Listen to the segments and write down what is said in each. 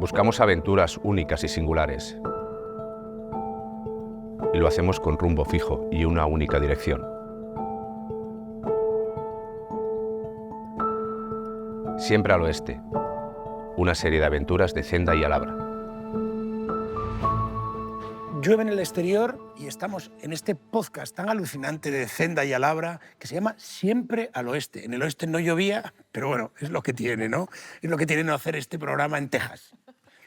Buscamos aventuras únicas y singulares. Y lo hacemos con rumbo fijo y una única dirección. Siempre al oeste. Una serie de aventuras de Zenda y Alabra. Llueve en el exterior y estamos en este podcast tan alucinante de Zenda y Alabra que se llama Siempre al Oeste. En el oeste no llovía, pero bueno, es lo que tiene, ¿no? Es lo que tiene no hacer este programa en Texas.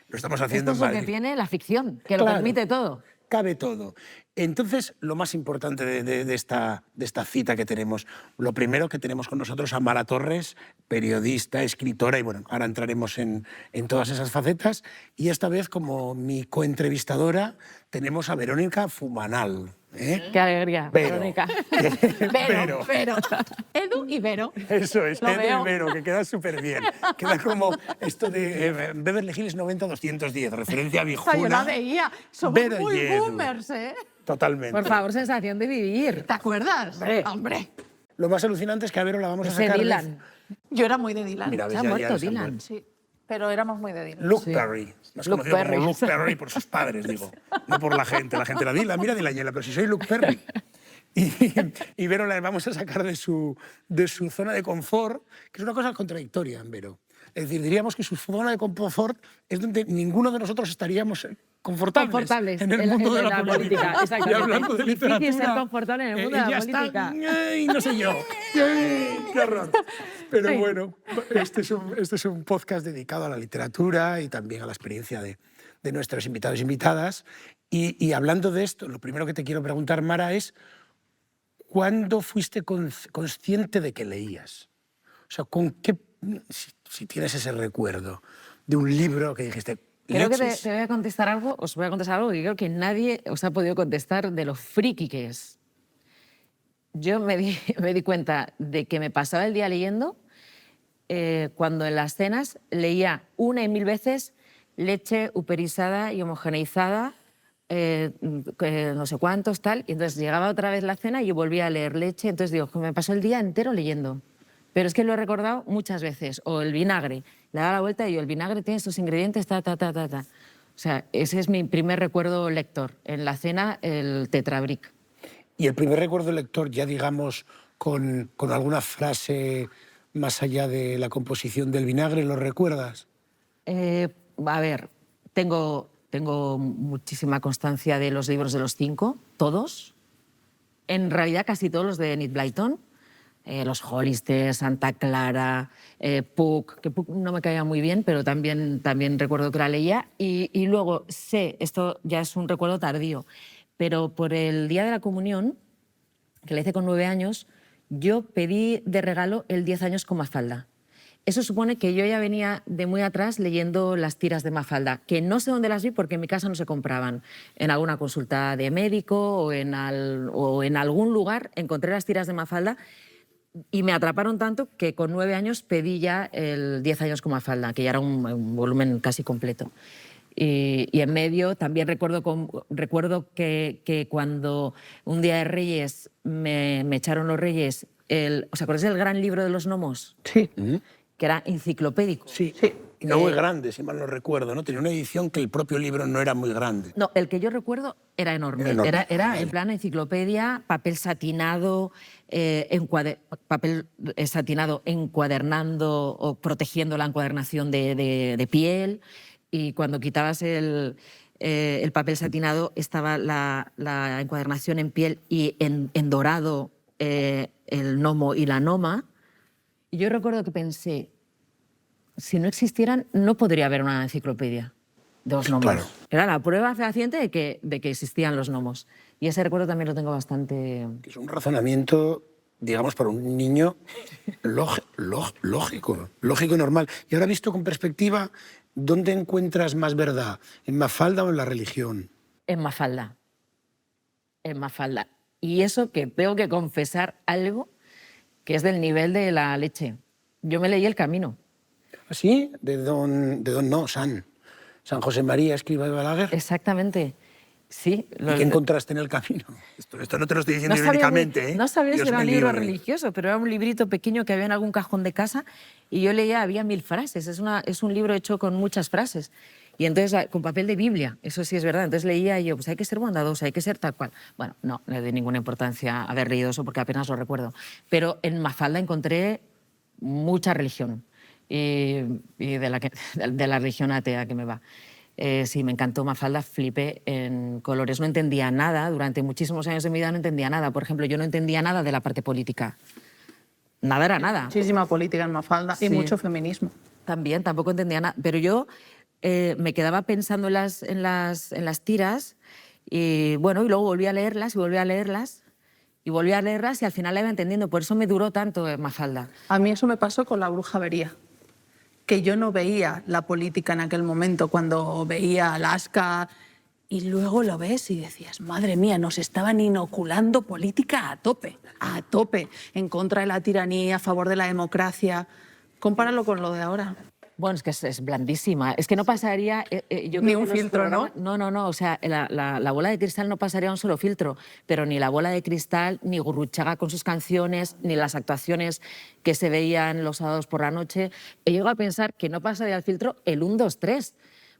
Lo estamos haciendo Esto es en Madrid. lo que tiene la ficción, que Claro. lo permite todo. Cabe todo. Entonces, lo más importante de esta cita que tenemos, lo primero que tenemos con nosotros a Mara Torres, periodista, escritora, y bueno, ahora entraremos en todas esas facetas. Y esta vez, como mi coentrevistadora, tenemos a Verónica Fumanal. Qué alegría, Vero. Verónica. Vero. Edu y Vero. Eso es, Lo Edu veo. y Vero, que queda súper bien. Queda como esto de Beverly Hills 90-210, referencia a O sea, yo Viejuna. la veía. Somos Vero muy y Edu. boomers, ¿eh? Totalmente. Por favor, sensación de vivir. ¿Te acuerdas? Hombre. Hombre. Lo más alucinante es que a Vero la vamos a Ese sacar de- Dylan. Yo era muy de Dylan. Mira, Se ha ves, muerto se ha Dylan. muerto. Sí, pero éramos muy de Dylan. Luke Sí. Perry. Más Luke conocido Perry. como Luke Perry por sus padres, digo. No por la gente. La gente era Dylan, mira Dylan, pero si soy Luke Perry. Y Vero la vamos a sacar de su zona de confort, que es una cosa contradictoria en Vero. Es decir, diríamos que su zona de confort es donde ninguno de nosotros estaríamos confortables en el mundo de la política. Y exactamente. hablando de Es difícil literatura, ser confortable en el mundo de la ella política. está, "Ay, no sé yo, ay, qué horror". Pero Sí. bueno, este es un podcast dedicado a la literatura y también a la experiencia de nuestros invitados e invitadas. Y hablando de esto, lo primero que te quiero preguntar, Mara, es ¿cuándo fuiste consciente de que leías? O sea, ¿con qué, si tienes ese recuerdo de un libro que dijiste, Creo que "Leches"? te voy a contestar algo, os voy a contestar algo que creo que nadie os ha podido contestar de lo friki que es. Yo me di cuenta de que me pasaba el día leyendo cuando en las cenas leía una y mil veces leche uperizada y homogeneizada, no sé cuántos, tal, y entonces llegaba otra vez la cena y yo volvía a leer leche, entonces digo, me pasó el día entero leyendo. Pero es que lo he recordado muchas veces. O el vinagre. Le daba la vuelta y yo, el vinagre tiene estos ingredientes, ta. O sea, ese es mi primer recuerdo lector. En la cena, el tetrabric. Y el primer recuerdo lector, ya digamos, con alguna frase más allá de la composición del vinagre, ¿lo recuerdas? A ver, tengo muchísima constancia de los libros de los 5, todos. En realidad, casi todos los de Enid Blyton. Los Hollister, Santa Clara, Puck, que Puck no me caía muy bien, pero también recuerdo que la leía. Y luego sé, esto ya es un recuerdo tardío, pero por el Día de la Comunión, que la hice con 9 años, yo pedí de regalo el 10 años con Mafalda. Eso supone que yo ya venía de muy atrás leyendo las tiras de Mafalda, que no sé dónde las vi porque en mi casa no se compraban. En alguna consulta de médico o en algún lugar encontré las tiras de Mafalda y me atraparon tanto que con 9 años pedí ya el 10 años con Mafalda, que ya era un volumen casi completo. Y en medio también recuerdo que cuando un día de Reyes me echaron los Reyes, ¿os acordáis del gran libro de los gnomos? Sí. Que era enciclopédico. Sí. Y no muy grande, si mal no recuerdo, ¿no? Tenía una edición que el propio libro no era muy grande. No, el que yo recuerdo era enorme. Era enorme. Era en plan enciclopedia, papel satinado, papel satinado encuadernando o protegiendo la encuadernación de piel. Y cuando quitabas el papel satinado estaba la encuadernación en piel y en dorado el gnomo y la gnoma. Y yo recuerdo que pensé, si no existieran, no podría haber una enciclopedia de los gnomos. Claro. Era la prueba fehaciente de que existían los gnomos. Y ese recuerdo también lo tengo bastante... Es un razonamiento, digamos, para un niño lógico y normal. Y ahora visto con perspectiva, ¿dónde encuentras más verdad? ¿En Mafalda o en la religión? En Mafalda. En Mafalda. Y eso que tengo que confesar algo que es del nivel de la leche. Yo me leí El Camino. ¿Sí? San José María, escriba de Balaguer. Exactamente. Sí. ¿Y qué encontraste en el camino? Esto no te lo estoy diciendo irónicamente, ¿eh? No sabía si Dios era me un libro libre. religioso, pero era un librito pequeño que había en algún cajón de casa y yo leía, había 1000 frases. Es un libro hecho con muchas frases. Y entonces, con papel de Biblia, eso sí es verdad. Entonces leía y yo, pues hay que ser bondadoso, hay que ser tal cual. Bueno, no le doy ninguna importancia a haber leído eso porque apenas lo recuerdo. Pero en Mafalda encontré mucha religión y de la religión atea que me va. Sí, me encantó Mafalda, flipé en colores. No entendía nada, durante muchísimos años de mi vida no entendía nada. Por ejemplo, yo no entendía nada de la parte política. Nada era nada. Muchísima política en Mafalda y Sí. mucho feminismo. También, tampoco entendía nada. Pero yo me quedaba pensando en las tiras y, bueno, y luego volví a leerlas y volví a leerlas y volví a leerlas y al final la iba entendiendo. Por eso me duró tanto Mafalda. A mí eso me pasó con La bruja Avería, que yo no veía la política en aquel momento cuando veía Alaska y luego lo ves y decías, madre mía, nos estaban inoculando política a tope, en contra de la tiranía, a favor de la democracia. Compáralo con lo de ahora. Bueno, es que es blandísima. Es que no pasaría... yo Ni creo un que los filtro, ¿no? No. O sea, la bola de cristal no pasaría un solo filtro. Pero ni la bola de cristal, ni Gurruchaga con sus canciones, ni las actuaciones que se veían los sábados por la noche. He llegado a pensar que no pasaría el filtro el 1, 2, 3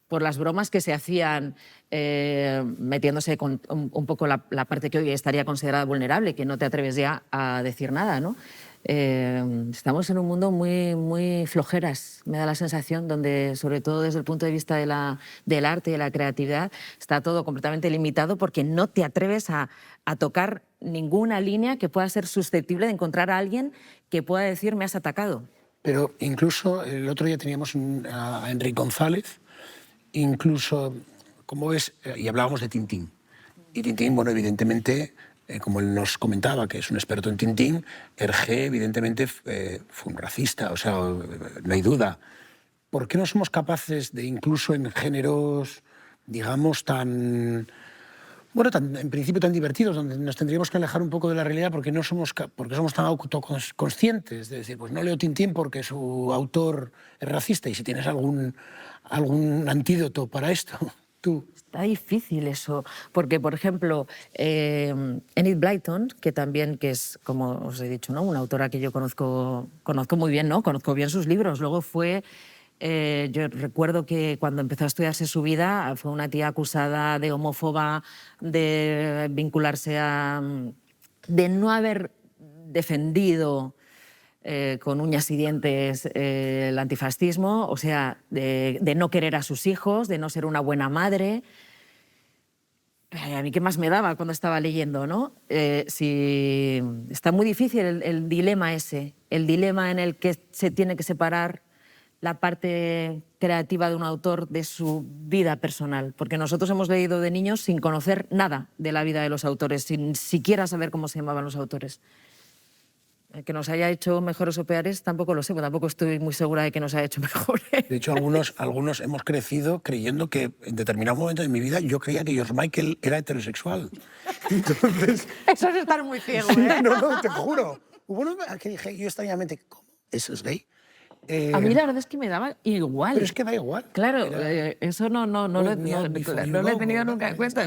por las bromas que se hacían metiéndose con un poco la parte que hoy estaría considerada vulnerable, que no te atreves ya a decir nada, ¿no? Estamos en un mundo muy flojeras, me da la sensación, donde, sobre todo desde el punto de vista del arte y de la creatividad, está todo completamente limitado porque no te atreves a tocar ninguna línea que pueda ser susceptible de encontrar a alguien que pueda decir me has atacado. Pero incluso el otro día teníamos a Enrique González, incluso, como ves, y hablábamos de Tintín. Y Tintín, bueno, evidentemente, como él nos comentaba, que es un experto en Tintín, Hergé, evidentemente, fue un racista, o sea, no hay duda. ¿Por qué no somos capaces de, incluso en géneros, digamos, tan, en principio tan divertidos, donde nos tendríamos que alejar un poco de la realidad porque somos tan autoconscientes, de decir, pues no leo Tintín porque su autor es racista, y si tienes algún antídoto para esto, tú? Está difícil eso, porque, por ejemplo, Enid Blyton, que es, como os he dicho, ¿no?, una autora que yo conozco muy bien, ¿no?, conozco bien sus libros. Luego fue, yo recuerdo que cuando empezó a estudiarse su vida, fue una tía acusada de homófoba, de vincularse de no haber defendido con uñas y dientes el antifascismo, o sea, de no querer a sus hijos, de no ser una buena madre. A mí qué más me daba cuando estaba leyendo, ¿no? Está muy difícil el dilema ese, el dilema en el que se tiene que separar la parte creativa de un autor de su vida personal, porque nosotros hemos leído de niños sin conocer nada de la vida de los autores, sin siquiera saber cómo se llamaban los autores. Que nos haya hecho mejores o peores tampoco lo sé, pero tampoco estoy muy segura de que nos haya hecho mejores. De hecho, algunos hemos crecido creyendo que en determinado momento de mi vida yo creía que George Michael era heterosexual. Entonces, Eso es estar muy ciego, sí, ¿eh? no, te juro. Hubo uno que dije yo extrañamente, ¿cómo? ¿Eso es gay? A mí la verdad es que me daba igual. Pero es que da igual. Claro, eso no lo he tenido nunca en cuenta.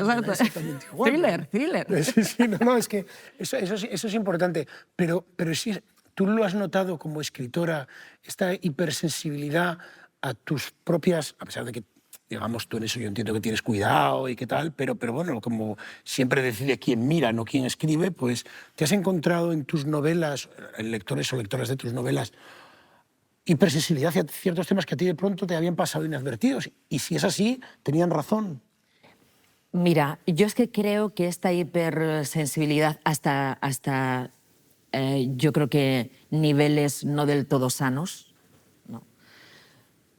Thriller. Sí, no, es que eso es importante. Pero sí, tú lo has notado como escritora, esta hipersensibilidad a tus propias, a pesar de que, digamos, tú en eso yo entiendo que tienes cuidado y qué tal, pero bueno, como siempre decide quién mira, no quién escribe, pues te has encontrado en tus novelas, en lectores o lectoras de tus novelas, hipersensibilidad hacia ciertos temas que a ti de pronto te habían pasado inadvertidos. Y si es así, tenían razón. Mira, yo es que creo que esta hipersensibilidad hasta yo creo que niveles no del todo sanos,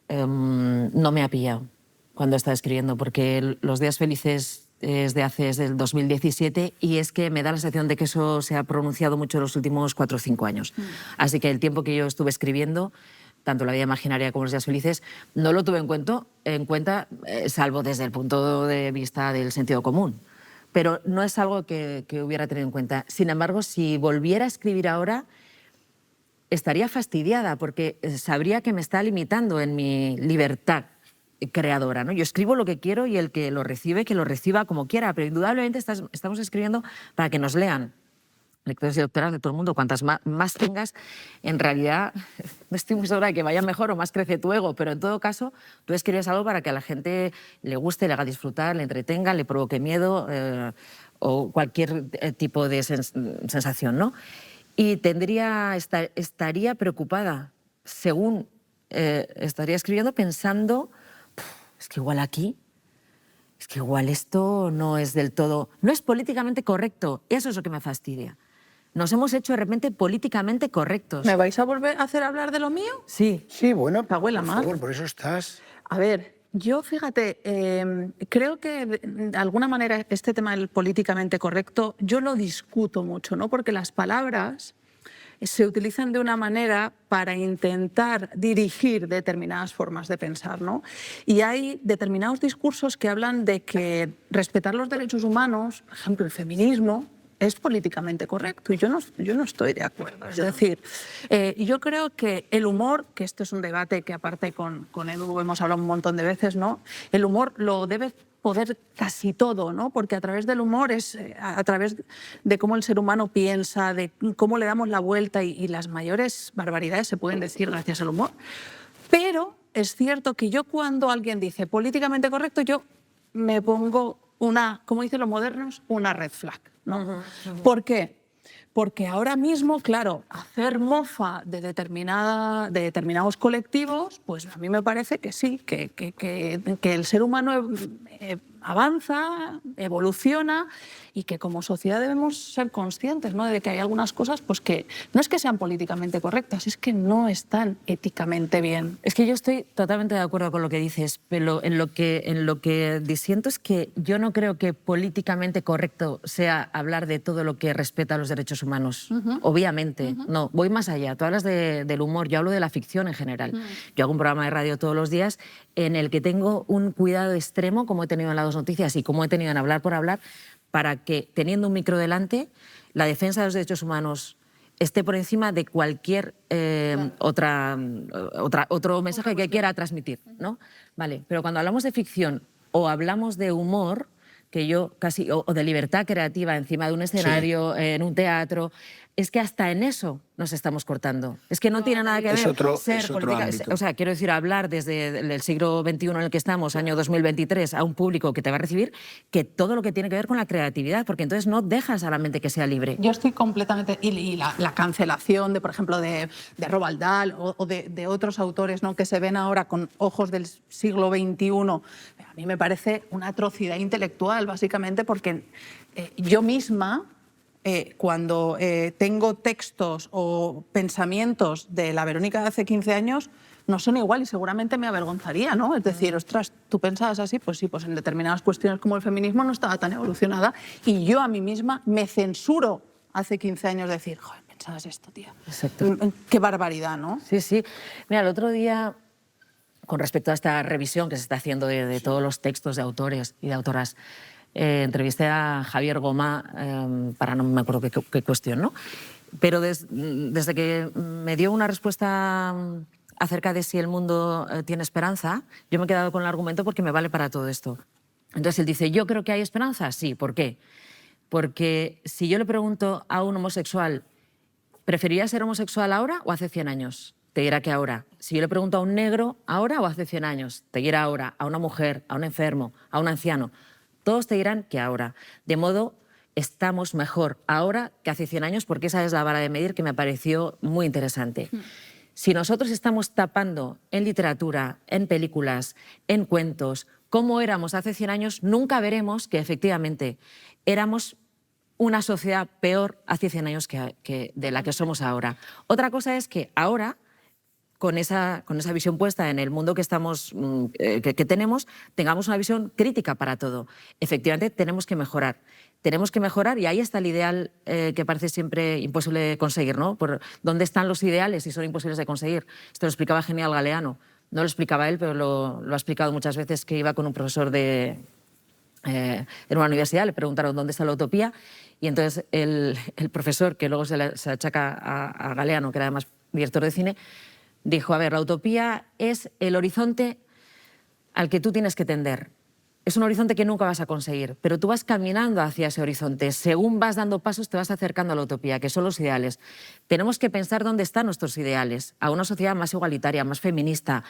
no me ha pillado cuando estaba escribiendo, porque Los días felices es del 2017 y es que me da la sensación de que eso se ha pronunciado mucho en los últimos 4 o 5 años. Así que el tiempo que yo estuve escribiendo, tanto La vida imaginaria como Los días felices, no lo tuve en cuenta salvo desde el punto de vista del sentido común. Pero no es algo que hubiera tenido en cuenta. Sin embargo, si volviera a escribir ahora, estaría fastidiada porque sabría que me está limitando en mi libertad creadora, ¿no? Yo escribo lo que quiero y el que lo recibe, que lo reciba como quiera, pero indudablemente estamos escribiendo para que nos lean. Lectores y lectoras de todo el mundo, cuantas más tengas, en realidad no estoy muy segura de que vaya mejor o más crece tu ego, pero en todo caso, tú escribes algo para que a la gente le guste, le haga disfrutar, le entretenga, le provoque miedo o cualquier tipo de sensación, ¿no? Y estaría preocupada, según estaría escribiendo, pensando, es que igual aquí, es que igual esto no es del todo, no es políticamente correcto, eso es lo que me fastidia. Nos hemos hecho de repente políticamente correctos. ¿Me vais a volver a hacer hablar de lo mío? Sí. Sí, bueno, Cago en la por mar. favor, por eso estás... A ver, yo fíjate, creo que de alguna manera este tema del políticamente correcto yo lo discuto mucho, ¿no? Porque las palabras se utilizan de una manera para intentar dirigir determinadas formas de pensar, ¿no? Y hay determinados discursos que hablan de que respetar los derechos humanos, por ejemplo, el feminismo, es políticamente correcto y yo no estoy de acuerdo. Es decir, yo creo que el humor, que esto es un debate que aparte con Edu hemos hablado un montón de veces, ¿no? El humor lo debe poder casi todo, ¿no? Porque a través del humor es a través de cómo el ser humano piensa, de cómo le damos la vuelta y las mayores barbaridades se pueden decir gracias al humor. Pero es cierto que yo cuando alguien dice políticamente correcto, yo me pongo una, como dicen los modernos, una red flag, ¿no? ¿Por qué? Porque ahora mismo, claro, hacer mofa de determinados colectivos, pues a mí me parece que sí, que el ser humano avanza, evoluciona y que como sociedad debemos ser conscientes, ¿no? De que hay algunas cosas pues que no es que sean políticamente correctas, es que no están éticamente bien. Es que yo estoy totalmente de acuerdo con lo que dices, pero en lo que disiento es que yo no creo que políticamente correcto sea hablar de todo lo que respeta los derechos humanos. Obviamente, no, voy más allá. Tú hablas del humor, yo hablo de la ficción en general. Yo hago un programa de radio todos los días en el que tengo un cuidado extremo, como he tenido en las dos noticias y como he tenido en Hablar por Hablar, para que, teniendo un micro delante, la defensa de los derechos humanos esté por encima de cualquier otro mensaje que quiera transmitir, ¿no? Vale, pero cuando hablamos de ficción o hablamos de humor, que yo casi, o de libertad creativa encima de un escenario, en un teatro, es que hasta en eso nos estamos cortando. Es que no tiene nada que ver es otro política. ámbito. O sea, quiero decir, hablar desde el siglo XXI en el que estamos, año 2023, a un público que te va a recibir, que todo lo que tiene que ver con la creatividad, porque entonces no dejas a la mente que sea libre. Yo estoy completamente... Y la cancelación, de, por ejemplo, de Roald Dahl o de otros autores, ¿no? Que se ven ahora con ojos del siglo XXI, a mí me parece una atrocidad intelectual, básicamente, porque yo misma... cuando tengo textos o pensamientos de la Verónica de hace 15 años, no son igual y seguramente me avergonzaría, ¿no? Es decir, ostras, ¿tú pensabas así? Pues sí, pues en determinadas cuestiones como el feminismo no estaba tan evolucionada y yo a mí misma me censuro hace 15 años decir, joder, pensabas esto, tía. Exacto. Qué barbaridad, ¿no? Sí, sí. Mira, el otro día, con respecto a esta revisión que se está haciendo de todos los textos de autores y de autoras, entrevisté a Javier Gomá para no me acuerdo qué cuestión, ¿no? Pero desde que me dio una respuesta acerca de si el mundo tiene esperanza, yo me he quedado con el argumento porque me vale para todo esto. Entonces él dice, ¿yo creo que hay esperanza? Sí, ¿por qué? Porque si yo le pregunto a un homosexual, ¿preferirías ser homosexual ahora o hace 100 años? Te dirá que ahora. Si yo le pregunto a un negro, ¿ahora o hace 100 años? Te dirá ahora. A una mujer, a un enfermo, a un anciano. Todos te dirán que ahora. De modo, estamos mejor ahora que hace 100 años porque esa es la vara de medir que me pareció muy interesante. Si nosotros estamos tapando en literatura, en películas, en cuentos, cómo éramos hace 100 años, nunca veremos que efectivamente éramos una sociedad peor hace 100 años que de la que somos ahora. Otra cosa es que ahora, con esa visión puesta en el mundo que tenemos, tengamos una visión crítica para todo. Efectivamente, tenemos que mejorar. Tenemos que mejorar y ahí está el ideal que parece siempre imposible de conseguir, ¿no? Por ¿dónde están los ideales si son imposibles de conseguir? Esto lo explicaba genial Galeano. No lo explicaba él, pero lo ha explicado muchas veces, que iba con un profesor en una universidad, le preguntaron dónde está la utopía y entonces el profesor, que luego se achaca a Galeano, que era además director de cine, dijo, a ver, la utopía es el horizonte al que tú tienes que tender. es un horizonte que nunca vas a conseguir, pero tú vas caminando hacia ese horizonte. Según vas dando pasos, te vas acercando a la utopía, que son los ideales. Tenemos que pensar dónde están nuestros ideales, a una sociedad más igualitaria, más feminista,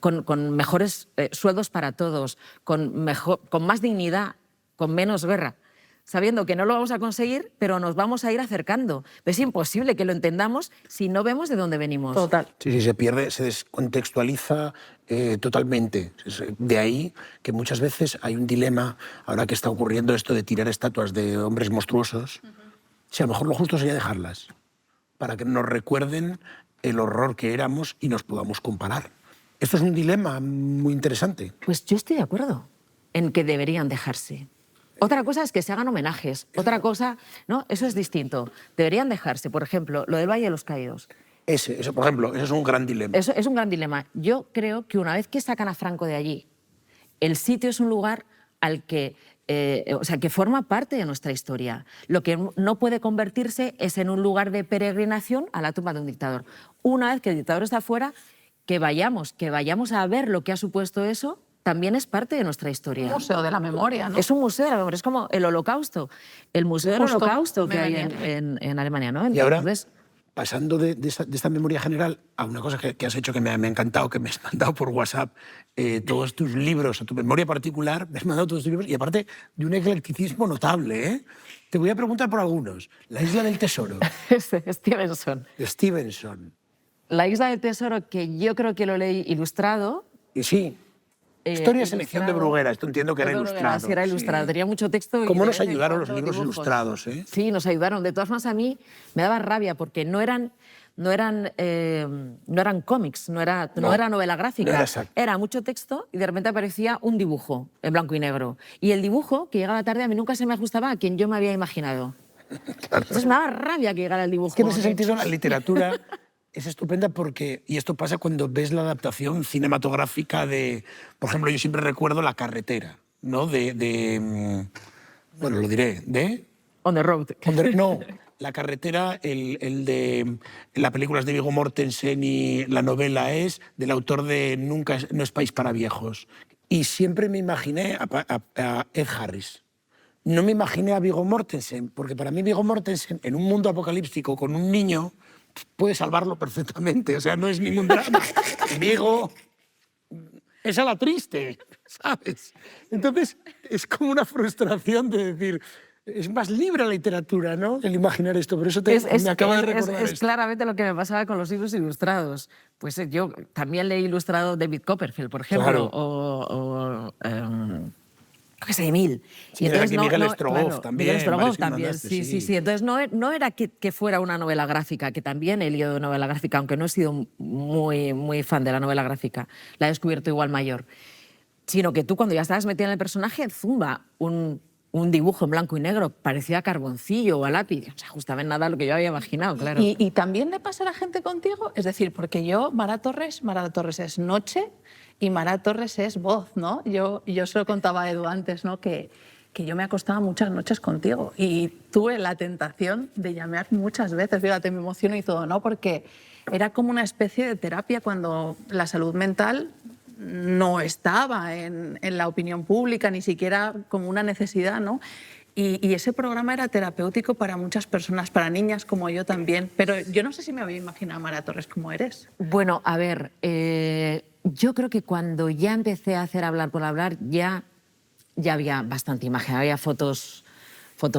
con mejores sueldos para todos, con más dignidad, con menos guerra, sabiendo que no lo vamos a conseguir, pero nos vamos a ir acercando. Es imposible que lo entendamos si no vemos de dónde venimos. Total. Sí, se pierde, se descontextualiza totalmente. De ahí que muchas veces hay un dilema, ahora que está ocurriendo esto de tirar estatuas de hombres monstruosos, si a lo mejor lo justo sería dejarlas, para que nos recuerden el horror que éramos y nos podamos comparar. Esto es un dilema muy interesante. Pues yo estoy de acuerdo en que deberían dejarse. Otra cosa es que se hagan homenajes, otra cosa, ¿no? Eso es distinto. Deberían dejarse, por ejemplo, lo del Valle de los Caídos. Eso, por ejemplo, eso es un gran dilema. Eso es un gran dilema. Yo creo que una vez que sacan a Franco de allí, el sitio es un lugar al que, que forma parte de nuestra historia. Lo que no puede convertirse es en un lugar de peregrinación a la tumba de un dictador. Una vez que el dictador está fuera, que vayamos a ver lo que ha supuesto eso, también es parte de nuestra historia. Un museo de la memoria, ¿no? Es un museo de la memoria, es como el Holocausto, el museo del Justo, Holocausto que me hay venía. en Alemania, ¿no? Y ahora, Entonces, pasando de esta memoria general a una cosa que has hecho que me ha encantado, que me has mandado por WhatsApp todos tus libros, a tu memoria particular, me has mandado todos tus libros, y aparte de un eclecticismo notable, ¿eh? Te voy a preguntar por algunos. La Isla del Tesoro, Stevenson. de Stevenson. La Isla del Tesoro, que yo creo que lo leí ilustrado. Y sí, Historia y selección de Bruguera, esto entiendo que era ilustrado. Sí, era ilustrado, Sí. tenía mucho texto. Y ¿Cómo de nos vez en ayudaron los cuando libros dibujos. ilustrados? ¿Eh? Sí, nos ayudaron. De todas formas, a mí me daba rabia porque no eran cómics, no era novela gráfica. No era exacto. Era mucho texto y de repente aparecía un dibujo en blanco y negro. Y el dibujo, que llegaba tarde, a mí nunca se me ajustaba a quien yo me había imaginado. Entonces me daba rabia que llegara el dibujo. Es que en ese sentido la literatura es estupenda porque, y esto pasa cuando ves la adaptación cinematográfica de, por ejemplo, yo siempre recuerdo La carretera, ¿no? Bueno, lo diré, de... On the Road. No, La carretera, la película es de Viggo Mortensen y la novela es del autor de Nunca no es país para viejos. Y siempre me imaginé a Ed Harris. No me imaginé a Viggo Mortensen, porque para mí Viggo Mortensen, en un mundo apocalíptico con un niño, puede salvarlo perfectamente. O sea, no es ningún drama. Viggo es a la triste, ¿sabes? Entonces, es como una frustración de decir... Es más libre la literatura, ¿no? El imaginar esto, por eso me acaba de recordar es esto. claramente lo que me pasaba con los libros ilustrados. Pues yo también leí ilustrado David Copperfield, por ejemplo, Claro. o qué sé, Emil. Sí, aquí Miguel Strogoff también, Miguel Strogoff varios que también, mandaste, sí, sí. sí, sí. Entonces no era que fuera una novela gráfica, que también he leído novela gráfica, aunque no he sido muy fan de la novela gráfica. La he descubierto igual mayor. Sino que tú, cuando ya estabas metida en el personaje, zumba, un dibujo en blanco y negro, parecía carboncillo o a lápiz. O sea, ajustaba en nada lo que yo había imaginado, claro. ¿Y también le pasa a la gente contigo? Es decir, porque yo, Mara Torres es noche y Mara Torres es voz, ¿no? Yo se lo contaba a Edu antes, ¿no? Que yo me acostaba muchas noches contigo y tuve la tentación de llamar muchas veces, fíjate, me emociono y todo, ¿no? Porque era como una especie de terapia cuando la salud mental no estaba en la opinión pública, ni siquiera como una necesidad, ¿no? Y ese programa era terapéutico para muchas personas, para niñas como yo también. Pero yo no sé si me había imaginado a Mara Torres como eres. Bueno, a ver, yo creo que cuando ya empecé a hacer Hablar por Hablar, ya había bastante imagen. Había fotos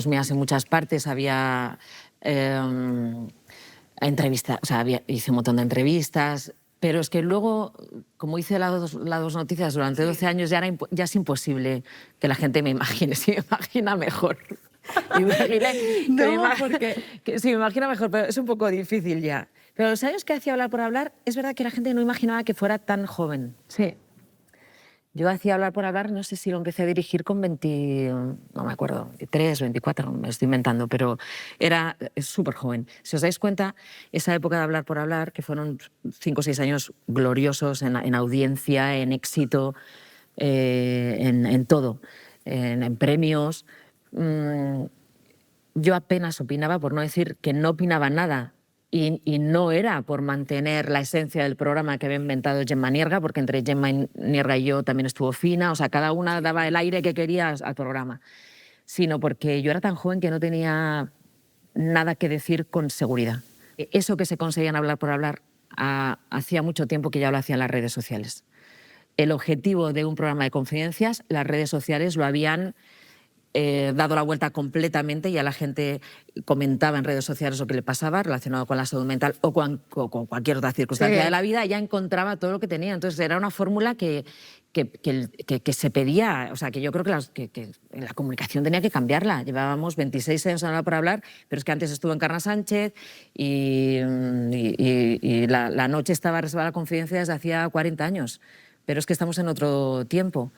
mías en muchas partes, había entrevistas, o sea, hice un montón de entrevistas. Pero es que luego, como hice las dos noticias durante 12 años, ya es imposible que la gente me imagine. Si me imagina mejor. Sí, me imagina mejor, pero es un poco difícil ya. Pero los años que hacía Hablar por Hablar, es verdad que la gente no imaginaba que fuera tan joven. Sí. Yo hacía Hablar por Hablar, no sé si lo empecé a dirigir con 20, no me acuerdo, 23, 24, me estoy inventando, pero era súper joven. Si os dais cuenta, esa época de Hablar por Hablar, que fueron 5 o 6 años gloriosos en audiencia, en éxito, en todo, en premios, yo apenas opinaba, por no decir que no opinaba nada Y no era por mantener la esencia del programa que había inventado Gemma Nierga, porque entre Gemma Nierga y yo también estuvo Fina, o sea, cada una daba el aire que quería al programa, sino porque yo era tan joven que no tenía nada que decir con seguridad. Eso que se conseguían hablar por hablar, hacía mucho tiempo que ya lo hacían las redes sociales. El objetivo de un programa de confidencias, las redes sociales lo habían dado la vuelta completamente, y a la gente comentaba en redes sociales lo que le pasaba relacionado con la salud mental o con cualquier otra circunstancia de la vida, ya encontraba todo lo que tenía. Entonces era una fórmula que se pedía, o sea, que yo creo que la comunicación tenía que cambiarla. Llevábamos 26 años hablando por hablar, pero es que antes estuvo Encarna Sánchez y la noche estaba reservada a la confidencia desde hacía 40 años. Pero es que estamos en otro tiempo.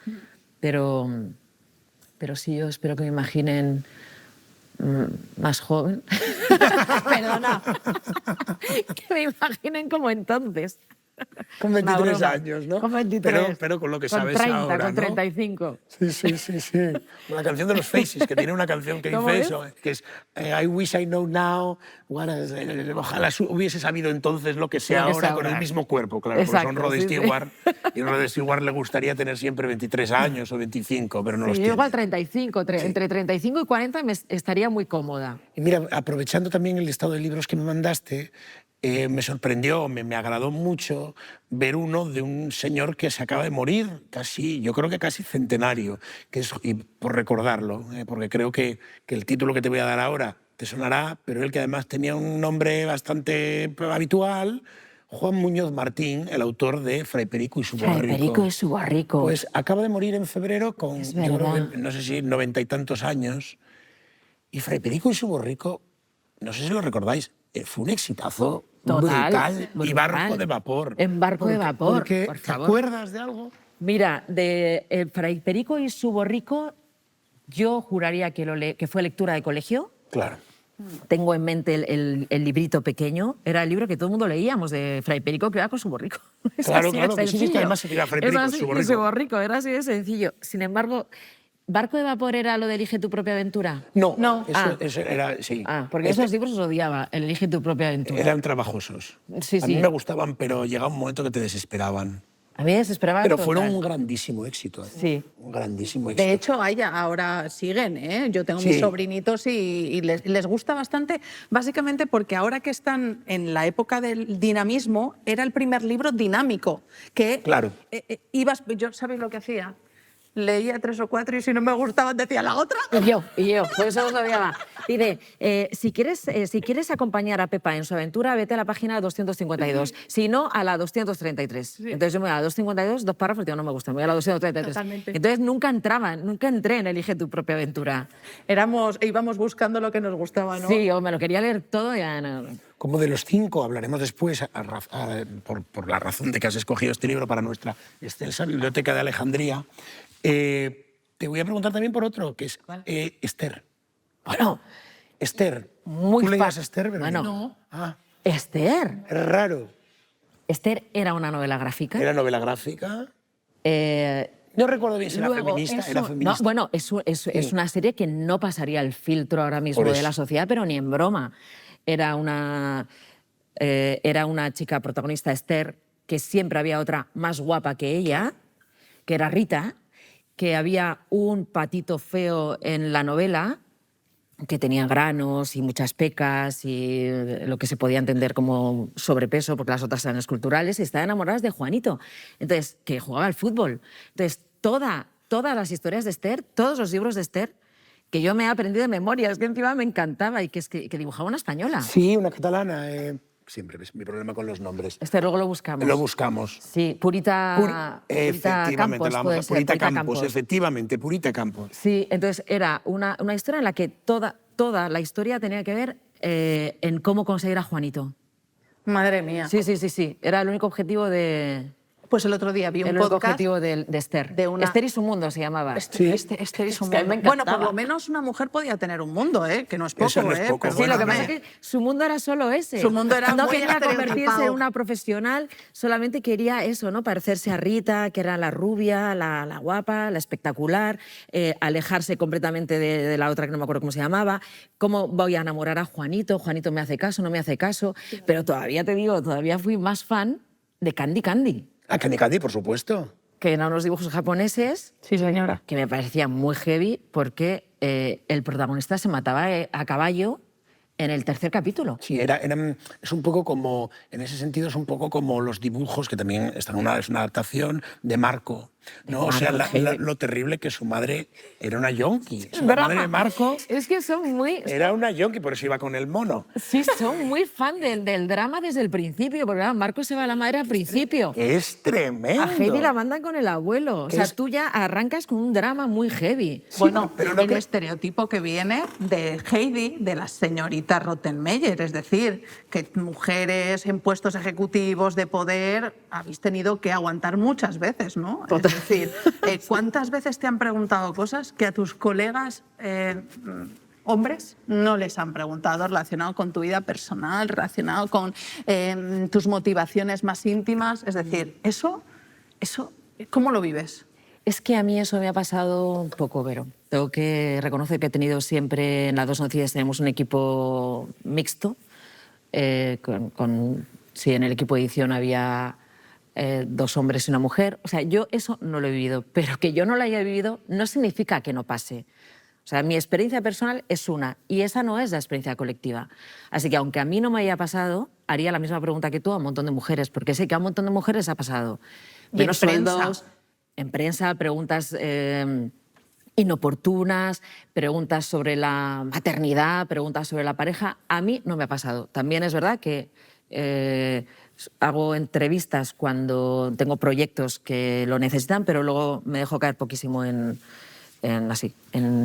Pero sí, yo espero que me imaginen más joven. Perdona. Que me imaginen como entonces. Con 23 años, ¿no? Con 23. Pero con lo que con sabes 30, ahora, con ¿no? 35. Sí. La canción de los Faces, que tiene una canción que dice eso, que es I wish I know now, ojalá hubiese sabido entonces lo que sé ahora con el mismo cuerpo, claro, Exacto, porque son Rod sí. Stewart, y a Rod Stewart le gustaría tener siempre 23 años o 25, pero no los Yo tiene. igual 35, entre 35 y 40 me estaría muy cómoda. Y mira, aprovechando también el listado de libros que me mandaste, me sorprendió, me agradó mucho ver uno de un señor que se acaba de morir, yo creo que casi centenario, y por recordarlo, porque creo que el título que te voy a dar ahora te sonará, pero él, que además tenía un nombre bastante habitual, Juan Muñoz Martín, el autor de Fray Perico y su borrico. Fray Perico y su borrico. Pues acaba de morir en febrero con, Es yo creo verdad. que, no sé si 90 y tantos años. Y Fray Perico y su borrico, no sé si lo recordáis, fue un exitazo brutal. Y Barco de Vapor. En Barco de Vapor, Porque, por ¿te favor. acuerdas de algo? Mira, de Fray Perico y su borrico, yo juraría que fue lectura de colegio. Claro. Tengo en mente el librito pequeño. Era el libro que todo el mundo leíamos de Fray Perico, que iba con su borrico. Es Claro, así de claro, que sí, sencillo. que además se llama Fray Perico, Es así, su borrico. su borrico, era así de sencillo. Sin embargo, ¿Barco de Vapor era lo de Elige tu propia aventura? No, No. Eso era, sí. Porque esos libros los odiaba, el Elige tu propia aventura. Eran trabajosos. Sí, A mí sí. me gustaban, pero llegaba un momento que te desesperaban. A mí me desesperaba Pero total. fueron un grandísimo éxito. Sí. Un grandísimo éxito. De hecho, ahora siguen, ¿eh? Yo tengo Sí. mis sobrinitos y les gusta bastante, básicamente porque ahora que están en la época del dinamismo, era el primer libro dinámico, que Claro. yo, ¿sabéis lo que hacía? Leía 3 o 4 y si no me gustaban decía la otra. Y yo, por eso los odiaba. Dice, si quieres acompañar a Pepa en su aventura, vete a la página 252. Si no, a la 233. Entonces yo me voy a la 252, 2 párrafos, digo, no me gusta, me voy a la 233. Totalmente. Entonces nunca entré en Elige tu propia aventura. Íbamos buscando lo que nos gustaba, ¿no? Sí, o me lo quería leer todo y ya no. Como de los 5 hablaremos después, por la razón de que has escogido este libro para nuestra extensa biblioteca de Alejandría. Te voy a preguntar también por otro, que es Esther. Bueno, Esther. muy ¿Tú leías fácil. Esther, Verónica? Bueno. Ah, Esther. es raro. Esther era una novela gráfica. Era novela gráfica. Eh, No recuerdo bien si era Luego, feminista. eso- Era no, feminista. bueno, es una serie que no pasaría el filtro ahora mismo Por de eso. la sociedad, pero ni en broma. Era una chica protagonista, Esther, que siempre había otra más guapa que ella, que era Rita, que había un patito feo en la novela, que tenía granos y muchas pecas y lo que se podía entender como sobrepeso, porque las otras eran esculturales, y estaban enamoradas de Juanito, entonces, que jugaba al fútbol. Entonces, todas las historias de Esther, todos los libros de Esther, que yo me he aprendido de memoria, es que encima me encantaba, y que dibujaba una española. Sí, una catalana. Siempre es mi problema con los nombres. Este luego lo buscamos. Lo buscamos. Sí, Purita Efectivamente, Campos, la puede ser, Purita Purita Campos, efectivamente, Purita Campos. Sí, entonces era una historia en la que toda la historia tenía que ver en cómo conseguir a Juanito. Madre mía. Sí. Era el único objetivo de... Pues el otro día vi un El único podcast objetivo de Esther. de una- Esther y su mundo se llamaba. Sí. Esther y su Es que a mí me mundo. Bueno, por encantaba. lo menos una mujer podía tener un mundo, ¿eh? Que no es poco, Eso no es poco, Sí, lo que Bueno, pasa es que su mundo era solo ese. Su mundo era no muy quería convertirse estereotipado. en una profesional, solamente quería eso, ¿no? Parecerse a Rita, que era la rubia, la guapa, la espectacular, alejarse completamente de la otra que no me acuerdo cómo se llamaba. ¿Cómo voy a enamorar a Juanito? Juanito me hace caso, no me hace caso. Pero todavía te digo, todavía fui más fan de Candy Candy, A Candy Candy, por supuesto. que eran unos dibujos japoneses Sí, señora. que me parecían muy heavy porque el protagonista se mataba a caballo en el tercer capítulo. Sí, es un poco como, en ese sentido, es un poco como los dibujos, que también es una adaptación de Marco, ¿no? O sea, lo terrible que su madre era una yonki. La madre de Marco Es que son muy... era una yonki, por eso iba con el mono. Sí, son muy fan del drama desde el principio, porque claro, Marco se va a la madre al principio. Es tremendo. A Heidi la mandan con el abuelo. O sea, Es- tú ya arrancas con un drama muy heavy. Bueno, pero pero lo que- estereotipo que viene de Heidi, de la señorita Rottenmeier, es decir, que mujeres en puestos ejecutivos de poder habéis tenido que aguantar muchas veces, ¿no? Es decir, ¿cuántas veces te han preguntado cosas que a tus colegas hombres no les han preguntado relacionado con tu vida personal, relacionado con tus motivaciones más íntimas? Es decir, eso, ¿cómo lo vives? Es que a mí eso me ha pasado un poco, Vero. Tengo que reconocer que he tenido siempre, en las dos noticias tenemos un equipo mixto. Sí, en el equipo de edición había 2 hombres y una mujer. O sea, yo eso no lo he vivido, pero que yo no lo haya vivido no significa que no pase. O sea, mi experiencia personal es una y esa no es la experiencia colectiva. Así que aunque a mí no me haya pasado, haría la misma pregunta que tú a un montón de mujeres, porque sé que a un montón de mujeres ha pasado. Y Menos en prensa. sueldos, en prensa, preguntas inoportunas, preguntas sobre la maternidad, preguntas sobre la pareja. A mí no me ha pasado. También es verdad que hago entrevistas cuando tengo proyectos que lo necesitan, pero luego me dejo caer poquísimo en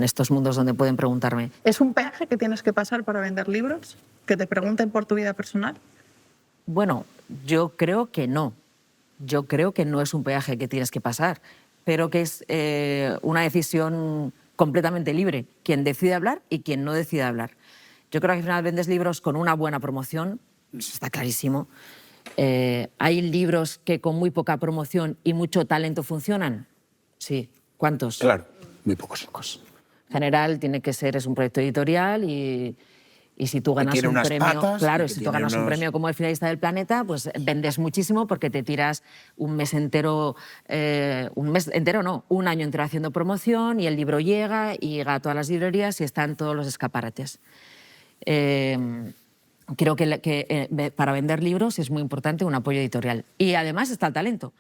estos mundos donde pueden preguntarme. ¿Es un peaje que tienes que pasar para vender libros? ¿Que te pregunten por tu vida personal? Bueno, yo creo que no. Yo creo que no es un peaje que tienes que pasar, pero que es una decisión completamente libre. Quien decide hablar y quien no decide hablar. Yo creo que al final vendes libros con una buena promoción, eso está clarísimo. ¿Hay libros que con muy poca promoción y mucho talento funcionan? Sí. ¿Cuántos? Claro, muy pocos. En general tiene que ser, es un proyecto editorial y si tú ganas tiene un unas premio, patas, claro, y que si tú tiene ganas un unos- premio como el finalista del Planeta, pues vendes muchísimo porque te tiras un mes entero, un año entero haciendo promoción y el libro llega a todas las librerías y está en todos los escaparates. Creo que para vender libros es muy importante un apoyo editorial. Y además está el talento,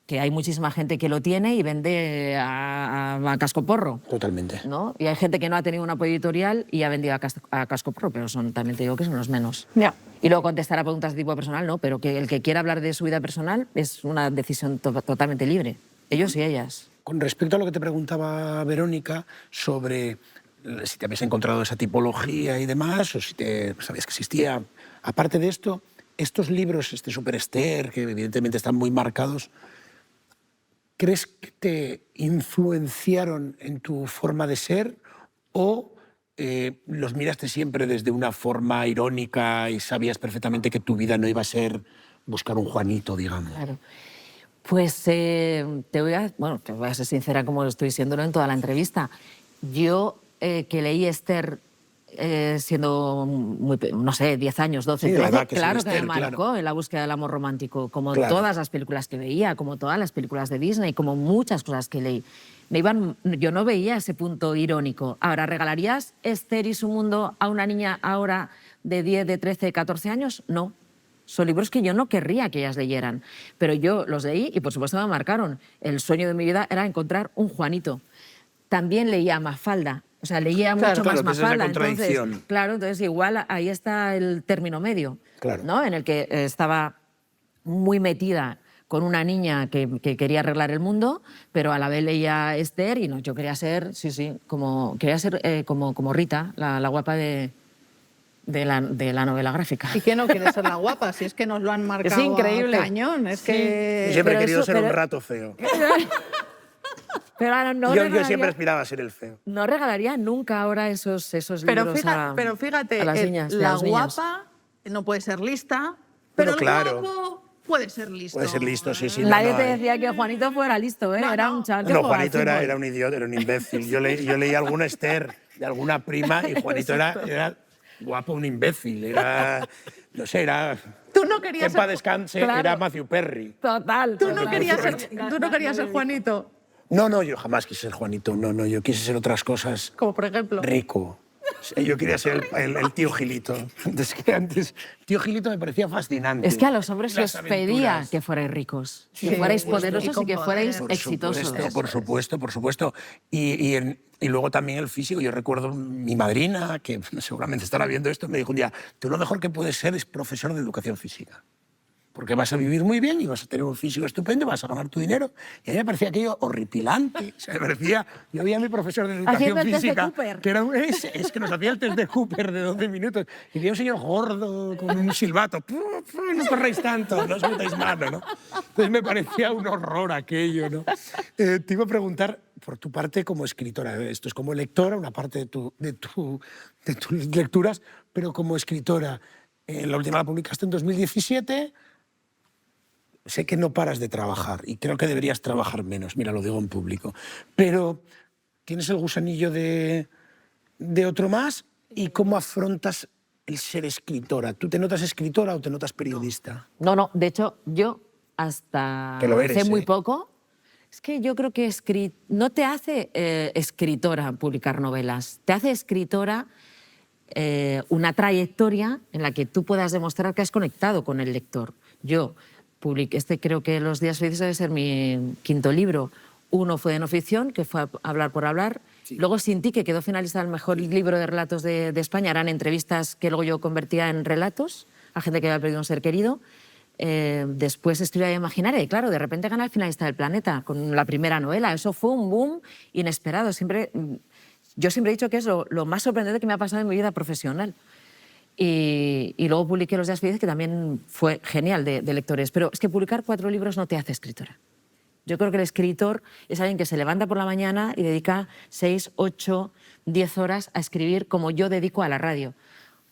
que hay muchísima gente que lo tiene y vende a cascoporro. Totalmente. ¿No? Y hay gente que no ha tenido un apoyo editorial y ha vendido a cascoporro, pero también te digo que son los menos. Ya. Y luego contestar a preguntas de tipo personal, no, pero que el que quiera hablar de su vida personal es una decisión totalmente libre, ellos y ellas. Con respecto a lo que te preguntaba Verónica sobre si te habías encontrado esa tipología y demás, o si sabías que existía. Aparte de esto, estos libros, este Super Esther, que evidentemente están muy marcados, ¿crees que te influenciaron en tu forma de ser o los miraste siempre desde una forma irónica y sabías perfectamente que tu vida no iba a ser buscar un Juanito, digamos? Claro. Pues te voy a ser sincera como estoy siéndolo en toda la entrevista. Yo que leí Esther siendo, no sé, 10 años, 12, Sí, la 13, edad que claro es que Esther, me marcó claro. en la búsqueda del amor romántico, como Claro. todas las películas que veía, como todas las películas de Disney, como muchas cosas que leí. Yo no veía ese punto irónico. Ahora, ¿regalarías Esther y su mundo a una niña ahora de 10, de 13, 14 años? No. Son libros que yo no querría que ellas leyeran, pero yo los leí y por supuesto me marcaron. El sueño de mi vida era encontrar un Juanito. También leía Mafalda, o sea, leía mucho claro, más que esa es la Mafalda. contradicción. Entonces igual ahí está el término medio, Claro. ¿no? En el que estaba muy metida con una niña que quería arreglar el mundo, pero a la vez leía Esther y no, yo quería ser, como Rita, la guapa de de la novela gráfica. ¿Y quién no quiere ser la guapa? Si es que nos lo han marcado Es increíble. a cañón. Es que... Yo siempre he pero querido eso- ser un pero- rato feo. Pero ahora no Yo regalaría- siempre aspiraba a ser el feo. No regalaría nunca ahora esos Pero, libros pero fíjate, a las niñas, y a la los niños. guapa no puede ser lista, pero Bueno, claro. el guapo puede ser listo. Puede ser listo, sí, sí. Nadie no, te no, decía que Juanito fuera listo, ¿eh? No, Era no. un chaval que No, jugaba al Juanito fútbol. era un idiota, era un imbécil. Yo leí alguna Esther de alguna prima y Juanito era guapo, un imbécil. Era, no sé, era... Tú no Que querías en paz ser, descanse, Claro. era Matthew Perry. Total. tú no total. querías ser Juanito, No, yo jamás quise ser Juanito. No, yo quise ser otras cosas. como por ejemplo. Rico. Yo quería ser el tío Gilito. Antes, tío Gilito me parecía fascinante. Es que a los hombres Las os pedía aventuras. que fuerais ricos, Sí, que fuerais por supuesto. poderosos Y y con que fuerais poder. exitosos. Por supuesto. Y luego también el físico. Yo recuerdo mi madrina, que seguramente estará viendo esto, me dijo un día, tú lo mejor que puedes ser es profesor de educación física. Porque vas a vivir muy bien y vas a tener un físico estupendo, vas a ganar tu dinero. Y a mí me parecía aquello horripilante. O sea, me parecía, yo veía a mi profesor de educación Haciendo el test de física, Cooper. que era es que nos hacía el test de Cooper de 12 minutos. Y veía un señor gordo con un silbato. No corréis tanto, no os metáis mano, ¿no? Entonces me parecía un horror aquello, ¿no? Te iba a preguntar, por tu parte como escritora, esto es como lectora, una parte de tus lecturas, pero como escritora, la última la publicaste en 2017. Sé que no paras de trabajar y creo que deberías trabajar menos, mira, lo digo en público, pero ¿tienes el gusanillo de otro más? ¿Y cómo afrontas el ser escritora? ¿Tú te notas escritora o te notas periodista? No, de hecho, yo hasta Que lo eres, hace muy ¿eh? poco, es que yo creo que no te hace escritora publicar novelas, te hace escritora una trayectoria en la que tú puedas demostrar que has conectado con el lector. Yo publiqué, creo que Los días felices debe ser mi quinto libro. Uno fue de no ficción, que fue Hablar por hablar. Sí. Luego Sin ti, que quedó finalista del mejor libro de relatos de España. Eran entrevistas que luego yo convertía en relatos a gente que había perdido un ser querido. Después escribí a Imaginaria y claro, de repente gana el finalista del Planeta con la primera novela. Eso fue un boom inesperado. Yo siempre he dicho que es lo más sorprendente que me ha pasado en mi vida profesional. Y luego publiqué Los días felices, que también fue genial de lectores. Pero es que publicar 4 libros no te hace escritora. Yo creo que el escritor es alguien que se levanta por la mañana y dedica 6, 8, 10 horas a escribir como yo dedico a la radio.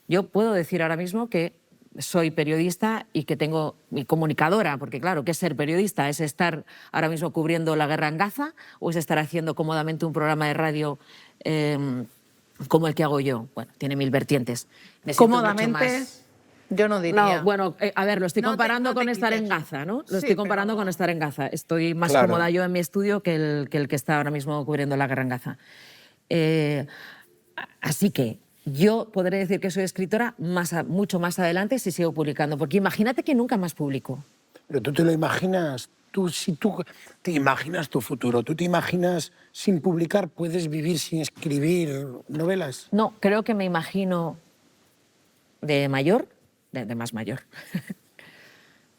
Yo puedo decir ahora mismo que soy periodista y que tengo mi comunicadora, porque claro, ¿qué es ser periodista? ¿Es estar ahora mismo cubriendo la guerra en Gaza o es estar haciendo cómodamente un programa de radio como el que hago yo? Bueno, tiene 1000 vertientes. Me siento mucho Cómodamente, más- yo no diría. No, bueno, a ver, lo estoy No te- comparando no te con estar en quites. Gaza, ¿no? Lo Sí, estoy comparando pero- con estar en Gaza. Estoy más Claro. cómoda yo en mi estudio que el que está ahora mismo cubriendo la guerra en Gaza. Así que yo podré decir que soy escritora mucho más adelante si sigo publicando, porque imagínate que nunca más publico. Pero tú te lo imaginas, si tú te imaginas tu futuro, tú te imaginas sin publicar, puedes vivir sin escribir novelas. No, creo que me imagino de mayor, de más mayor,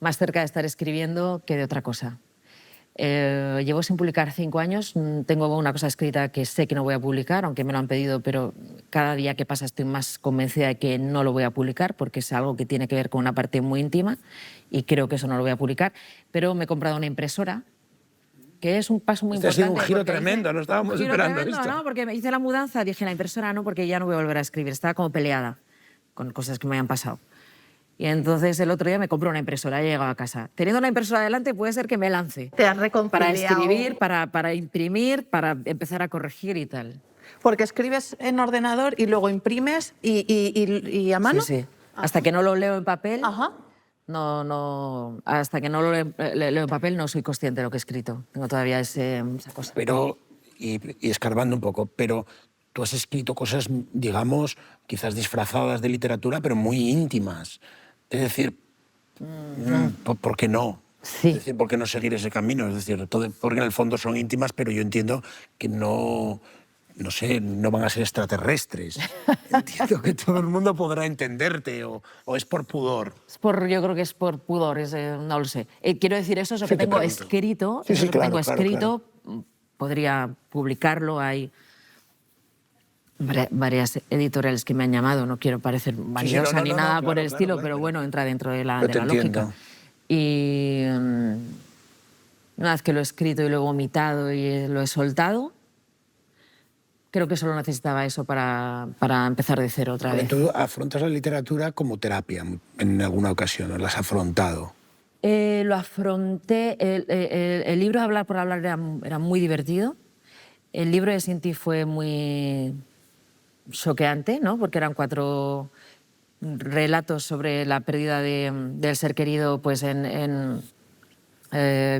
más cerca de estar escribiendo que de otra cosa. Llevo sin publicar 5 años, tengo una cosa escrita que sé que no voy a publicar, aunque me lo han pedido, pero cada día que pasa estoy más convencida de que no lo voy a publicar porque es algo que tiene que ver con una parte muy íntima y creo que eso no lo voy a publicar. Pero me he comprado una impresora, que es un paso muy Este ha importante. sido un giro porque tremendo, no estábamos un giro esperando tremendo, esto. ¿no? Porque me hice la mudanza, dije la impresora no, porque ya no voy a volver a escribir, estaba como peleada con cosas que me habían pasado. Y entonces el otro día me compré una impresora, he llegado a casa. Teniendo la impresora delante puede ser que me lance. Te has Para reconciliado. escribir, para imprimir, para empezar a corregir y tal. Porque escribes en ordenador y luego imprimes y a mano. Sí, sí. Hasta que no lo leo en papel, Ajá. hasta que no lo leo en papel no soy consciente de lo que he escrito. Tengo todavía esa cosa. Pero, y escarbando un poco, pero tú has escrito cosas, digamos, quizás disfrazadas de literatura, pero muy íntimas. Es decir, ¿por qué no? Sí. Es decir, ¿por qué no seguir ese camino? Es decir, porque en el fondo son íntimas, pero yo entiendo que no sé, no van a ser extraterrestres. Entiendo que todo el mundo podrá entenderte, o es por pudor. Yo creo que es por pudor, no lo sé. Quiero decir, eso es lo Sí, que te tengo pregunto. escrito. Sí, eso sí, es lo que claro, tengo claro, escrito. Podría publicarlo ahí. varias editoriales que me han llamado, no quiero parecer vanidosa ni nada por el estilo, pero bueno, entra dentro de la lógica. Y una vez que lo he escrito y lo he vomitado y lo he soltado, creo que solo necesitaba eso para empezar de cero otra vez. Tú afrontas la literatura como terapia en alguna ocasión, ¿no? ¿La has afrontado? Lo afronté. El libro Hablar por hablar era muy divertido. El libro de Sin ti fue muy choqueante, ¿no? Porque eran 4 relatos sobre la pérdida del ser querido pues en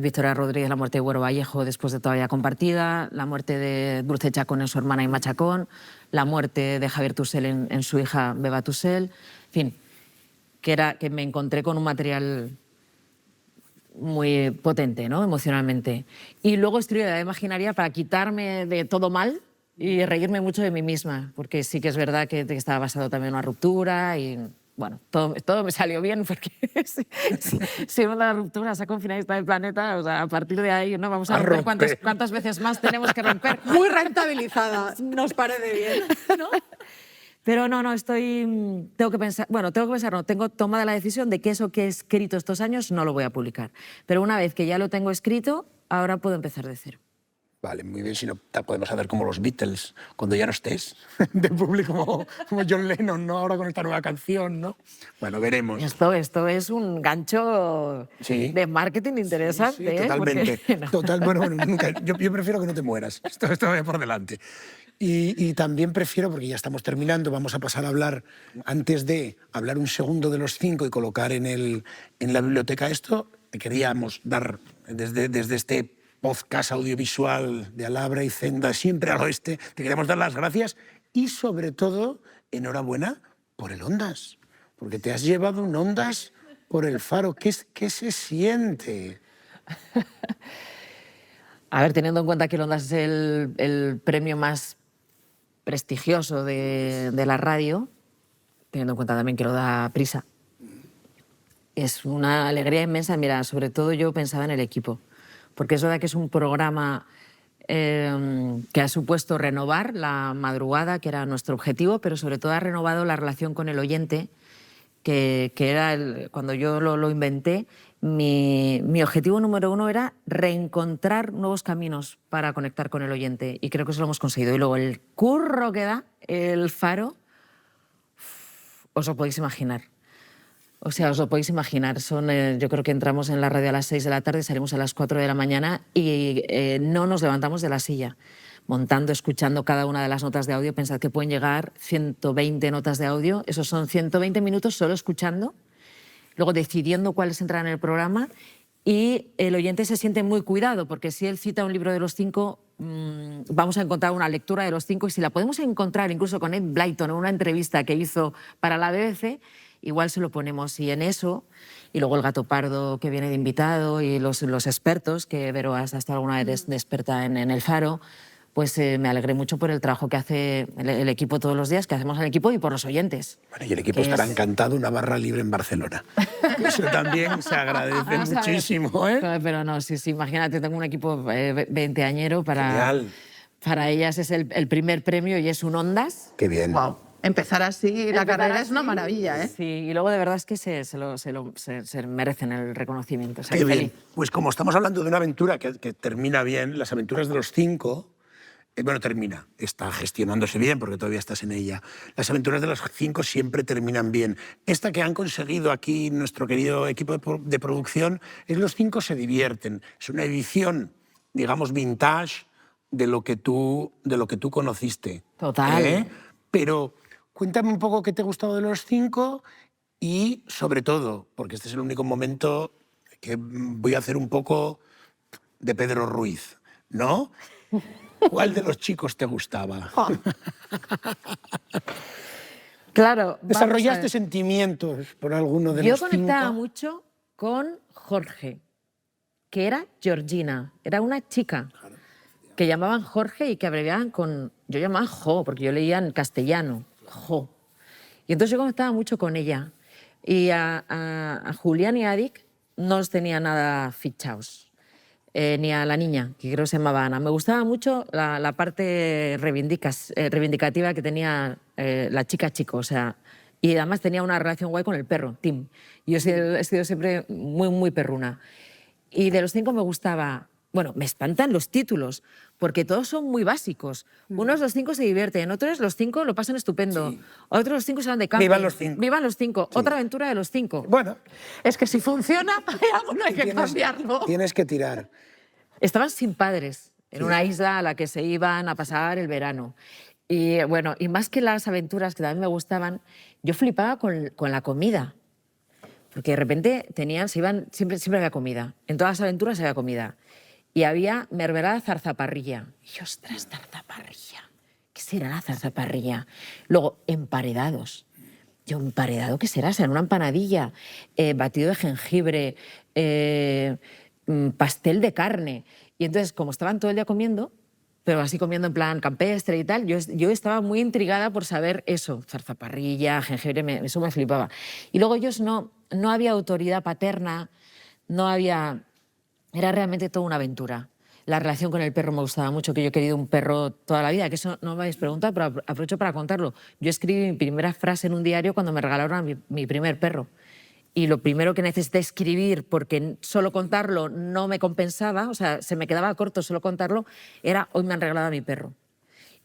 Victoria Rodríguez, la muerte de Güero Vallejo después de Todavía Compartida, la muerte de Dulce Chacón en su hermana Inma Chacón, la muerte de Javier Tussell en su hija Beba Tussell. En fin, que me encontré con un material muy potente, ¿no? Emocionalmente. Y luego escribí La Imaginaria para quitarme de todo mal y reírme mucho de mí misma, porque sí que es verdad que estaba basado también en una ruptura y, bueno, todo me salió bien, porque si una ruptura saca un finalista del planeta, o sea, a partir de ahí, ¿no? Vamos a romper cuántas veces más tenemos que romper. Muy rentabilizada, nos parece bien, ¿no? Pero no, tengo que pensar, tengo tomada la decisión de que eso que he escrito estos años no lo voy a publicar. Pero una vez que ya lo tengo escrito, ahora puedo empezar de cero. Vale, muy bien, si no podemos hacer como los Beatles, cuando ya no estés, de público como John Lennon, ¿no? Ahora con esta nueva canción, ¿no? Bueno, veremos. Esto es un gancho de marketing interesante. Sí, totalmente. Porque, no. Bueno, nunca, yo prefiero que no te mueras, esto vaya por delante. Y también prefiero, porque ya estamos terminando, vamos a pasar a hablar, antes de hablar un segundo de los 5 y colocar en la biblioteca esto, te queríamos dar desde este podcast audiovisual de Alhambra y Zenda, siempre al oeste, te queremos dar las gracias y sobre todo, enhorabuena por el Ondas, porque te has llevado un Ondas por el Faro. ¿Qué se siente? A ver, teniendo en cuenta que el Ondas es el premio más prestigioso de la radio, teniendo en cuenta también que lo da Prisa, es una alegría inmensa. Mira, sobre todo yo pensaba en el equipo, porque es verdad que es un programa que ha supuesto renovar la madrugada, que era nuestro objetivo, pero sobre todo ha renovado la relación con el oyente, que era cuando yo lo inventé, mi objetivo número 1 era reencontrar nuevos caminos para conectar con el oyente, y creo que eso lo hemos conseguido. Y luego el curro que da el Faro, os lo podéis imaginar. O sea, os lo podéis imaginar. Yo creo que entramos en la radio a las 6 de la tarde, salimos a las 4 de la mañana y no nos levantamos de la silla. Montando, escuchando cada una de las notas de audio. Pensad que pueden llegar 120 notas de audio. Esos son 120 minutos solo escuchando, luego decidiendo cuáles entran en el programa, y el oyente se siente muy cuidado, porque si él cita un libro de los 5, vamos a encontrar una lectura de los 5, y si la podemos encontrar incluso con Ed Blyton en una entrevista que hizo para la BBC, igual se lo ponemos. Y en eso, y luego el Gato Pardo que viene de invitado y los expertos, que Vero has estado alguna vez de experta en el Faro, pues me alegré mucho por el trabajo que hace el equipo todos los días, que hacemos al equipo, y por los oyentes. Bueno, y el equipo estará encantado, una barra libre en Barcelona. Eso también se agradece muchísimo, ¿eh? Pero no, sí, imagínate, tengo un equipo 20añero para ellas es el primer premio y es un Ondas. Qué bien. Wow. Empezar así la carrera es una maravilla, ¿eh? Sí, y luego de verdad es que se merecen el reconocimiento. O sea, Qué bien. feliz. Pues como estamos hablando de una aventura que termina bien, Las aventuras de los 5, termina, está gestionándose bien porque todavía estás en ella. Las aventuras de los 5 siempre terminan bien. Esta que han conseguido aquí nuestro querido equipo de producción es Los 5 se divierten. Es una edición, digamos, vintage de lo que tú conociste. Total. Pero cuéntame un poco qué te ha gustado de Los 5 y, sobre todo, porque este es el único momento que voy a hacer un poco de Pedro Ruiz, ¿no? ¿Cuál de los chicos te gustaba? Claro. ¿Desarrollaste sentimientos por alguno de los 5? Yo conectaba mucho con Jorge, que era Georgina. Era una chica que llamaban Jorge y que abreviaban con... Yo llamaba Jo, porque yo leía en castellano, Jo. Y entonces yo conectaba mucho con ella. Y a Julián y a Adik no los tenía nada fichados. ni a la niña, que creo que se llamaba Ana. Me gustaba mucho la parte reivindicativa que tenía la chica chico, o sea, y además tenía una relación guay con el perro, Tim. Yo he sido siempre muy perruna. Y de los 5 me gustaba... Bueno, me espantan los títulos, porque todos son muy básicos. Unos los 5 se divierten, otros los 5 lo pasan estupendo, otros los 5 se van de camping. Vivan los 5. Vivan los 5. Sí. Otra aventura de los 5. Bueno, Es que si funciona, hay algo, no hay que cambiarlo. tienes que tirar. Estaban sin padres, en una isla a la que se iban a pasar el verano. Y bueno, y más que las aventuras que también me gustaban, yo flipaba con la comida. Porque de repente siempre había comida. En todas las aventuras había comida. Y había mermelada zarzaparrilla. Y yo, ostras, zarzaparrilla. ¿Qué será la zarzaparrilla? Luego, emparedados. Yo, ¿emparedado qué será? ¿Será una empanadilla? Batido de jengibre, pastel de carne. Y entonces, como estaban todo el día comiendo, pero así comiendo en plan campestre y tal, yo estaba muy intrigada por saber eso. Zarzaparrilla, jengibre, eso me flipaba. Y luego ellos no había autoridad paterna, no había... Era realmente toda una aventura. La relación con el perro me gustaba mucho, que yo he querido un perro toda la vida, que eso no me habéis preguntado, pero aprovecho para contarlo. Yo escribí mi primera frase en un diario cuando me regalaron a mi primer perro. Y lo primero que necesité escribir, porque solo contarlo no me compensaba, o sea, se me quedaba corto solo contarlo, era hoy me han regalado a mi perro.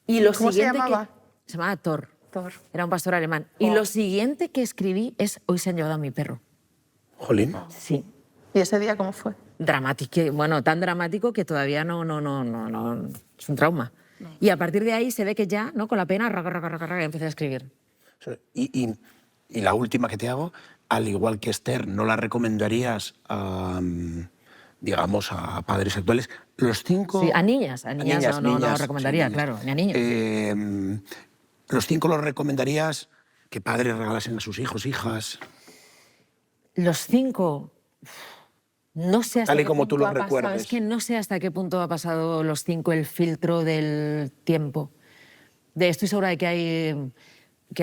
Y lo ¿Cómo se siguiente llamaba? se llamaba Thor. Thor. Era un pastor alemán. Y lo siguiente que escribí es hoy se han llevado a mi perro. Jolín. Sí. ¿Y ese día cómo fue? Dramático, bueno, tan dramático que todavía no, es un trauma. Y a partir de ahí se ve que ya, ¿no? Con la pena, empecé a escribir. Y la última que te hago, al igual que Esther, ¿no la recomendarías a, digamos, a padres actuales? Los 5... Sí, a niñas no recomendaría, sí, claro, ni a niños. Los 5 los recomendarías que padres regalasen a sus hijos, hijas. Los 5... No sé hasta Tal y qué como punto tú lo ha pasado, recuerdes. es que no sé hasta qué punto ha pasado los 5 el filtro del tiempo. Estoy segura de que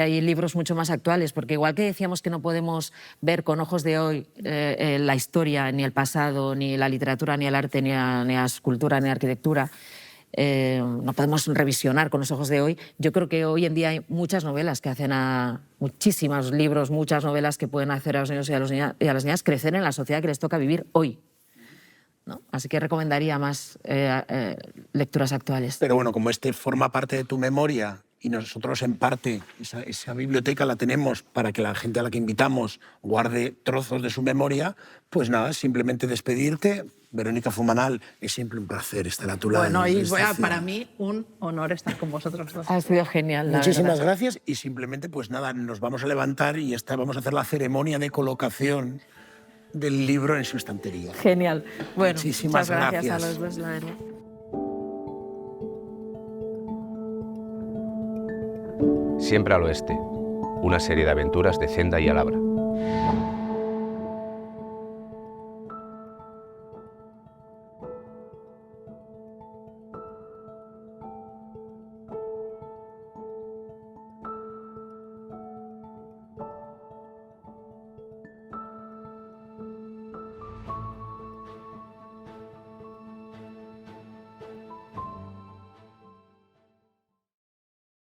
hay libros mucho más actuales, porque igual que decíamos que no podemos ver con ojos de hoy la historia, ni el pasado, ni la literatura, ni el arte, ni la escultura, ni la arquitectura, no podemos revisionar con los ojos de hoy. Yo creo que hoy en día hay muchas novelas que hacen muchísimos libros, muchas novelas que pueden hacer a los niños y a las niñas crecer en la sociedad que les toca vivir hoy, ¿no? Así que recomendaría más lecturas actuales. Pero bueno, como este forma parte de tu memoria y nosotros en parte esa biblioteca la tenemos para que la gente a la que invitamos guarde trozos de su memoria, pues nada, simplemente despedirte. Verónica Fumanal, es siempre un placer estar a tu lado. Bueno, y para mí un honor estar con vosotros dos. Ha sido genial. Muchísimas gracias y simplemente pues nada, nos vamos a levantar y vamos a hacer la ceremonia de colocación del libro en su estantería. Genial. Bueno, muchísimas muchas gracias gracias a los dos, la verdad. Siempre al oeste. Una serie de aventuras de Zenda y Alabra.